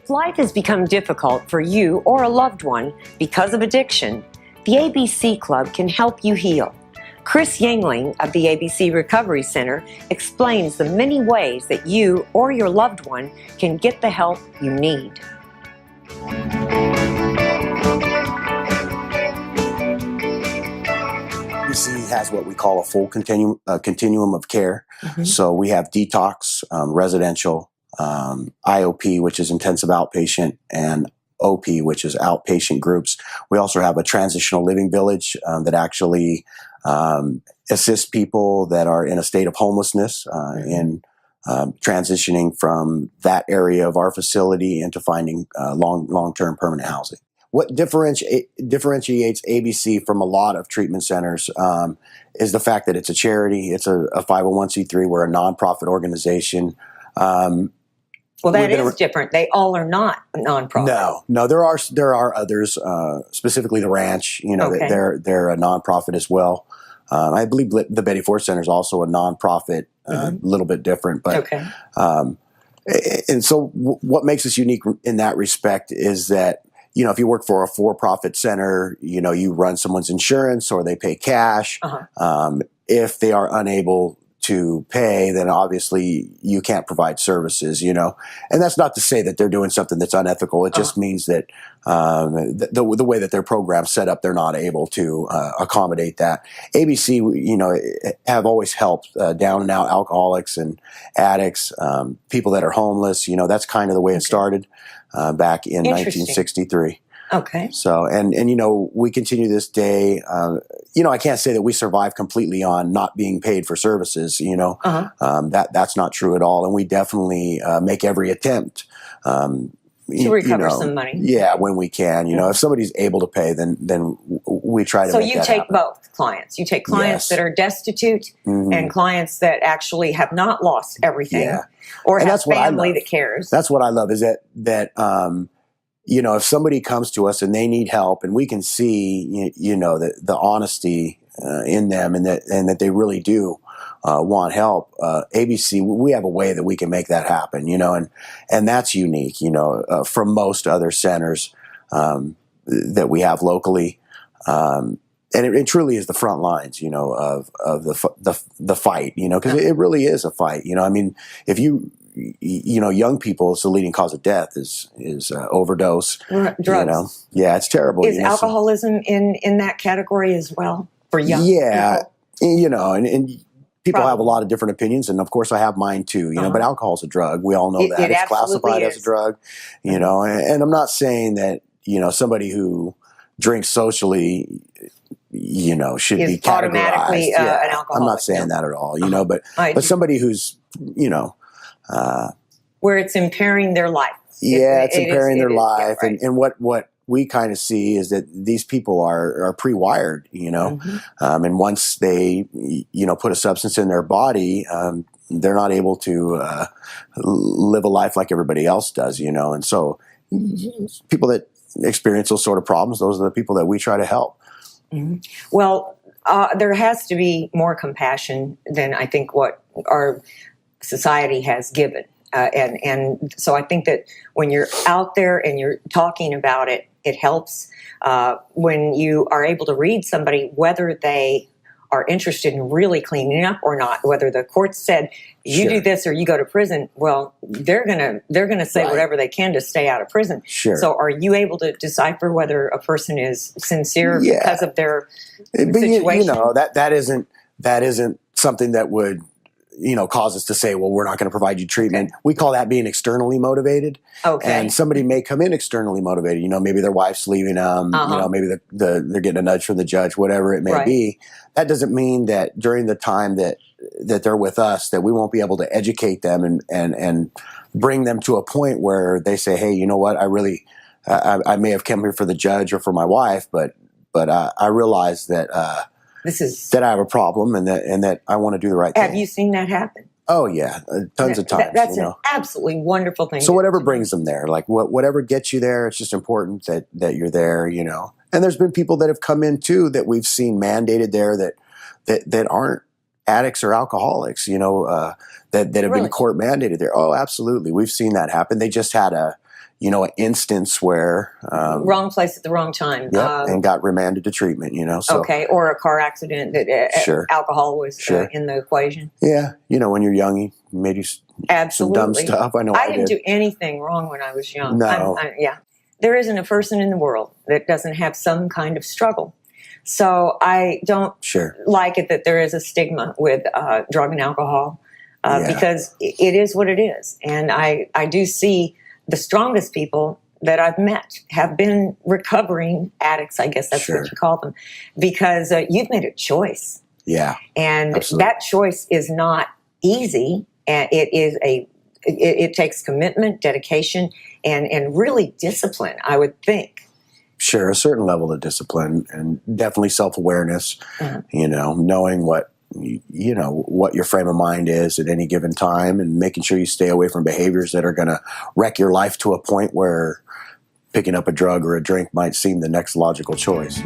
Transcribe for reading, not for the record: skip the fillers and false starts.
If life has become difficult for you or a loved one because of addiction, the ABC Club can help you heal. Chris Yingling of the ABC Recovery Center explains the many ways that you or your loved one can get the help you need. ABC has what we call a full continuum of care. Mm-hmm. So we have detox, residential, IOP, which is intensive outpatient, and OP, which is outpatient groups. We also have a transitional living village that actually assists people that are in a state of homelessness in transitioning from that area of our facility into finding long-term permanent housing. What differentiates ABC from a lot of treatment centers is the fact that it's a charity. It's a 501c3. We're a nonprofit organization. Well, that is different. They all are not nonprofit. No, there are others, specifically the Ranch. Okay. They're a nonprofit as well. I believe the Betty Ford Center is also a nonprofit, a little bit different. But okay. And so what makes us unique in that respect is that, if you work for a for-profit center, you run someone's insurance or they pay cash. If they are unable to pay, then obviously you can't provide services, and that's not to say that they're doing something that's unethical. It just means that the way that their program's set up, they're not able to accommodate that. ABC, have always helped down and out alcoholics and addicts, people that are homeless. That's kind of the way it started back in 1963. Okay. So, and we continue this day. I can't say that we survive completely on not being paid for services, that's not true at all. And we definitely make every attempt to recover some money. Yeah, when we can. If somebody's able to pay, then we try to make that happen. So you take both clients. You take clients that are destitute and clients that actually have not lost everything or have family that cares. That's what I love is that if somebody comes to us and they need help and we can see, the honesty in them and that they really do want help, ABC, we have a way that we can make that happen, and that's unique, from most other centers that we have locally. And it truly is the front lines, of the fight, because it really is a fight. If young people, it's the leading cause of death is overdose. Drugs. Yeah, it's terrible. Is alcoholism in that category as well for young people? And people have a lot of different opinions, and of course I have mine too, but alcohol's a drug. We all know that. It's classified as a drug, and I'm not saying that, somebody who drinks socially, should be categorized. Automatically an alcoholic. I'm not saying that at all, but somebody who's, where it's impairing their life. It's impairing their life. Yeah, right. And what we kind of see is that these people are pre-wired, and once they, put a substance in their body, they're not able to live a life like everybody else does, and so people that experience those sort of problems, those are the people that we try to help. Mm-hmm. Well, there has to be more compassion than I think what our society has given. And so I think that when you're out there and you're talking about it, it helps when you are able to read somebody, whether they are interested in really cleaning up or not, whether the court said you do this or you go to prison. Well, they're gonna say whatever they can to stay out of prison. Sure. So are you able to decipher whether a person is sincere because of their situation? That isn't something that would cause us to say, well, we're not going to provide you treatment. Okay. We call that being externally motivated. Okay. And somebody may come in externally motivated. Maybe their wife's leaving them. Maybe they're getting a nudge from the judge, whatever it may be. That doesn't mean that during the time that they're with us, that we won't be able to educate them and bring them to a point where they say, hey, you know what? I may have come here for the judge or for my wife, but I realize that that I have a problem and that I want to do the right thing. Have you seen that happen? Oh yeah, tons of times. That's an absolutely wonderful thing. So whatever brings them there, like whatever gets you there, it's just important that you're there, And there's been people that have come in too that we've seen mandated there that aren't addicts or alcoholics, that have been court mandated there. Oh, absolutely, we've seen that happen. They just had a an instance where wrong place at the wrong time. and got remanded to treatment. So Okay, or a car accident that Sure. alcohol was Sure. in the equation. yeah, when you're young, you made some Absolutely. dumb stuff. I know I I didn't did. do anything wrong when I was young. No. Yeah. There isn't a person in the world that doesn't have some kind of struggle. So I don't Sure. like it that there is a stigma with drug and alcohol Yeah. because it is what it is. And I do see the strongest people that I've met have been recovering addicts, I guess that's Sure. what you call them, because you've made a choice. Yeah. And Absolutely. that choice is not easy. And it takes commitment, dedication, and really discipline, I would think. Sure. A certain level of discipline and definitely self-awareness, knowing what your frame of mind is at any given time and making sure you stay away from behaviors that are going to wreck your life to a point where picking up a drug or a drink might seem the next logical choice.